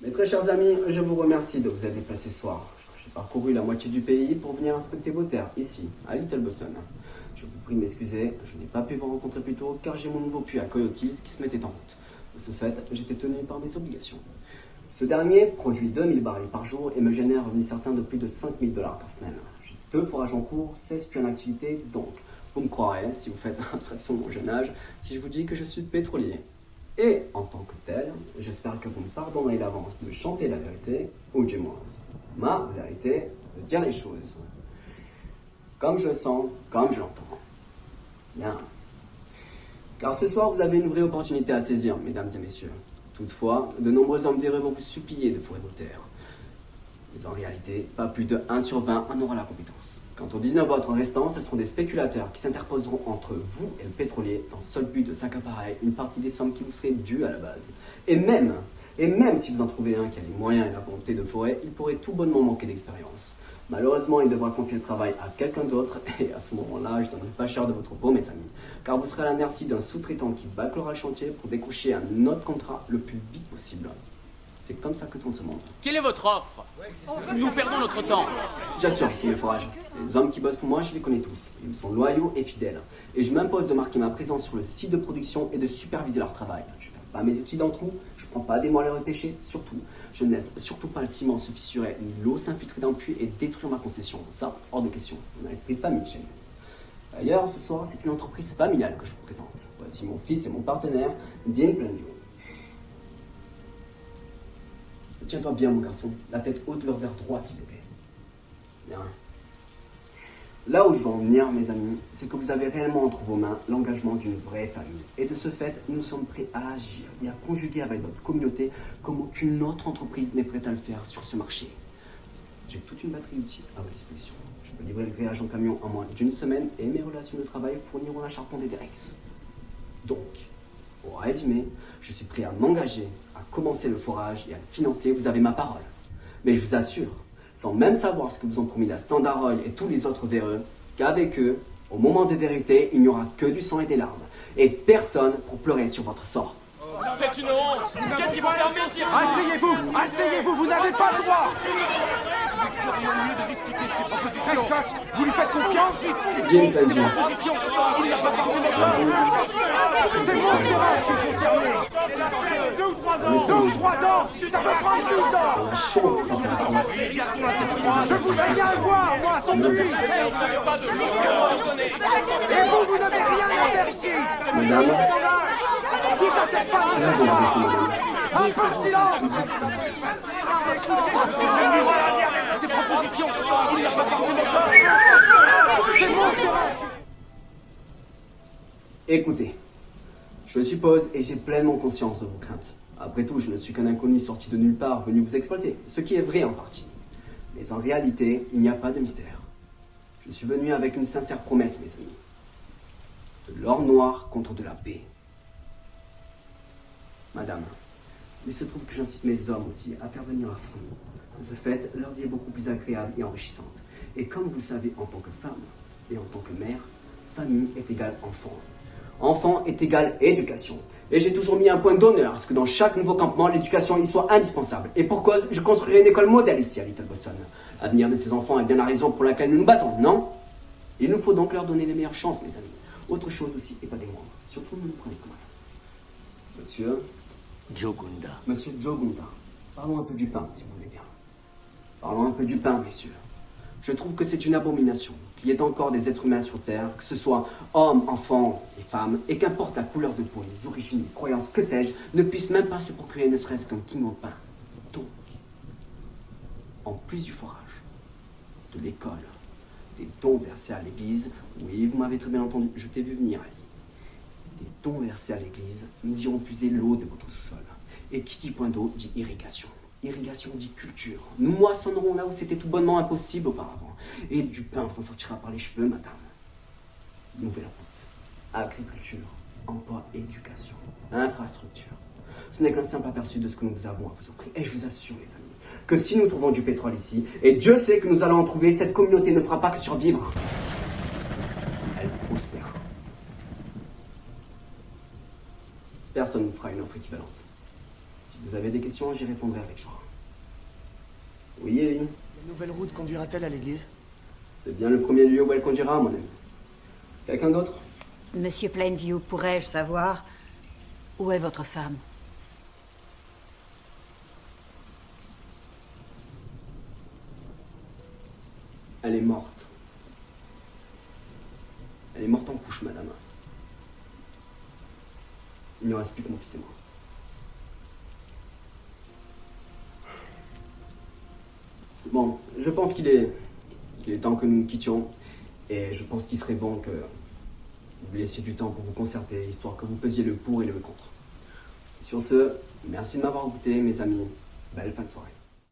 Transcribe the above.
Mes très chers amis, je vous remercie de vous être déplacés ce soir. J'ai parcouru la moitié du pays pour venir inspecter vos terres, ici, à Little Boston. Je vous prie de m'excuser, je n'ai pas pu vous rencontrer plus tôt car j'ai mon nouveau puits à Coyotes qui se mettait en route. De ce fait, j'étais tenu par mes obligations. Ce dernier produit 2000 barils par jour et me génère un revenu certain de plus de 5000 $ par semaine. J'ai 2 forages en cours, 16 puits en activité, donc vous me croirez, si vous faites abstraction de mon jeune âge, si je vous dis que je suis pétrolier. Et en tant que tel, j'espère que vous me pardonnerez d'avance de chanter la vérité, ou du moins ma vérité, de dire les choses. Comme je le sens, comme je l'entends. Bien. Car ce soir, vous avez une vraie opportunité à saisir, mesdames et messieurs. Toutefois, de nombreux hommes véreux vont vous supplier de fourrer vos terres. Mais en réalité, pas plus de 1 sur 20 en aura la compétence. Quant aux 19 autres restants, ce seront des spéculateurs qui s'interposeront entre vous et le pétrolier dans le seul but de s'accaparer une partie des sommes qui vous seraient dues à la base. Et même si vous en trouvez un qui a les moyens et la volonté de forer, il pourrait tout bonnement manquer d'expérience. Malheureusement, il devra confier le travail à quelqu'un d'autre, et à ce moment-là, je ne donnerai pas cher de votre peau, mes amis, car vous serez à la merci d'un sous-traitant qui bâclera le chantier pour décrocher un autre contrat le plus vite possible. C'est comme ça que tourne ce monde. Quelle est votre offre? Nous perdons notre temps. J'assure, je connais forage. Les hommes qui bossent pour moi, je les connais tous. Ils me sont loyaux et fidèles. Et je m'impose de marquer ma présence sur le site de production et de superviser leur travail. Je ne fais pas mes études en trou, je ne prends pas des moelleux repêchés, surtout. Je ne laisse surtout pas le ciment se fissurer, ni l'eau s'infiltrer dans le puits et détruire ma concession. Ça, hors de question. On a l'esprit de famille chez nous. D'ailleurs, ce soir, c'est une entreprise familiale que je vous présente. Voici mon fils et mon partenaire, Dean Plainview. Tiens-toi bien, mon garçon. La tête haute, le revers droit, s'il te plaît. Bien. Là où je veux en venir, mes amis, c'est que vous avez réellement entre vos mains l'engagement d'une vraie famille. Et de ce fait, nous sommes prêts à agir et à conjuguer avec votre communauté comme aucune autre entreprise n'est prête à le faire sur ce marché. J'ai toute une batterie d'outils à votre disposition. Je peux livrer le grillage en camion en moins d'une semaine et mes relations de travail fourniront la charpente des Rex. Donc, pour résumer, je suis prêt à m'engager, à commencer le forage et à le financer, vous avez ma parole. Mais je vous assure, sans même savoir ce que vous ont promis la Standard Oil et tous les autres véreux, qu'avec eux, au moment de vérité, il n'y aura que du sang et des larmes. Et personne pour pleurer sur votre sort. C'est une honte. Qu'est-ce qui vous permet de dire ça? Asseyez-vous, vous n'avez pas le droit. Nous ferions mieux de discuter de ces propositions. Prescott, vous lui faites confiance? Dean Plainview. Il n'y a pas forcément C'est mon terrain qui est concerné. 2 ou 3 ans. 2 ou 3 ans. Ça peut prendre 12 ans. La chance. Je voudrais bien le voir, moi, son puits. Et vous n'avez rien à faire ici. Madame, Dites à cette femme de là, je s'asseoir. vous madame. Un peu de silence. ces propositions. Il n'y a pas forcément C'est mon terrain. Écoutez, je suppose et j'ai pleinement conscience de vos craintes. Après tout, je ne suis qu'un inconnu sorti de nulle part venu vous exploiter, ce qui est vrai en partie. Mais en réalité, il n'y a pas de mystère. Je suis venu avec une sincère promesse, mes amis. De l'or noir contre de la paix. Madame, il se trouve que j'incite mes hommes aussi à faire venir à fond. De ce fait, leur vie est beaucoup plus agréable et enrichissante. Et comme vous le savez, en tant que femme et en tant que mère, famille est égale enfant. Enfant est égal éducation. Et j'ai toujours mis un point d'honneur à ce que dans chaque nouveau campement, l'éducation y soit indispensable. Et pour cause, je construirai une école modèle ici à Little Boston. L'avenir de ces enfants est bien la raison pour laquelle nous nous battons, non? Il nous faut donc leur donner les meilleures chances, mes amis. Autre chose aussi, et pas des moindres. Surtout, ne nous prenez que mal. Monsieur Joe Gunda. Monsieur Joe Gunda, parlons un peu du pain, si vous voulez bien. Parlons un peu du pain, messieurs. Je trouve que c'est une abomination qu'il y ait encore des êtres humains sur Terre, que ce soit hommes, enfants et femmes, et qu'importe la couleur de peau, les origines, les croyances, que sais-je, ne puissent même pas se procurer ne serait-ce qu'un quinoa de pain. Donc, en plus du forage, de l'école, des dons versés à l'église, oui, vous m'avez très bien entendu, je t'ai vu venir, Ali. Des dons versés à l'église, nous irons puiser l'eau de votre sous-sol. Et qui dit point d'eau dit irrigation. Irrigation dit culture. Nous moissonnerons là où c'était tout bonnement impossible auparavant. Et du pain s'en sortira par les cheveux, madame. Nouvelle route. Agriculture, emploi, éducation, infrastructure. Ce n'est qu'un simple aperçu de ce que nous avons à vous offrir. Et je vous assure, les amis, que si nous trouvons du pétrole ici, et Dieu sait que nous allons en trouver, cette communauté ne fera pas que survivre. Elle prospérera. Personne ne fera une offre équivalente. Si vous avez des questions, j'y répondrai avec joie. Oui, Ellie. La nouvelle route conduira-t-elle à l'église? C'est bien le premier lieu où elle conduira, mon ami. Quelqu'un d'autre? Monsieur Plainview, pourrais-je savoir où est votre femme? Elle est morte. Elle est morte en couche, madame. Il ne reste plus que mon fils et moi. Bon, je pense qu'il est temps que nous nous quittions. Et je pense qu'il serait bon que vous laissiez du temps pour vous concerter, histoire que vous pesiez le pour et le contre. Sur ce, merci de m'avoir écouté, mes amis. Belle fin de soirée.